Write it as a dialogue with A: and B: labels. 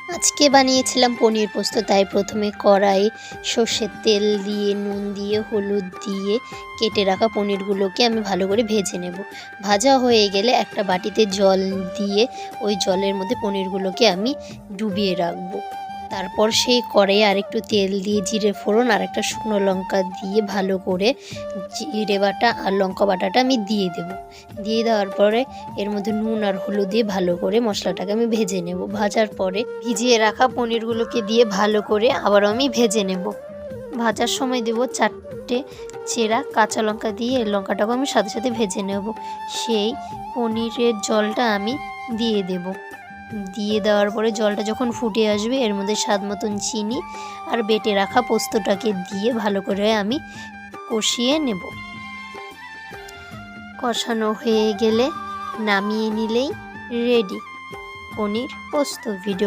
A: আজকে বানিয়েছিলাম পনির পোস্ত। তাই প্রথমে কড়াই সর্ষের তেল দিয়ে নুন দিয়ে হলুদ দিয়ে কেটে রাখা পনিরগুলোকে আমি ভালো করে ভেজে নেব। ভাজা হয়ে গেলে একটা বাটিতে জল দিয়ে ওই জলের মধ্যে পনিরগুলোকে আমি ডুবিয়ে রাখবো। তারপর সেই কড়াইয়ে আরেকটু তেল দিয়ে জিরে ফোড়ন আর একটা শুকনো লঙ্কা দিয়ে ভালো করে জিরে বাটা আর লঙ্কা বাটাটা আমি দিয়ে দেব। দিয়ে দেওয়ার পরে এর মধ্যে নুন আর হলুদ দিয়ে ভালো করে মশলাটাকে আমি ভেজে নেব। ভাজার পরে ভিজিয়ে রাখা পনিরগুলোকে দিয়ে ভালো করে আবারও আমি ভেজে নেব। ভাজার সময় দেব 4টে চেরা কাঁচা লঙ্কা দিয়ে লঙ্কাটাকে আমি সাথে সাথে ভেজে নেব। সেই পনিরের জলটা আমি দিয়ে দেব। দিয়ে দেওয়ার পরে জলটা যখন ফুটে আসবে এর মধ্যে স্বাদ মতন চিনি আর বেটে রাখা পোস্তটাকে দিয়ে ভালো করে আমি কষিয়ে নেব। কষানো হয়ে গেলে নামিয়ে নিলেই রেডি পনির পোস্ত। ভিডিও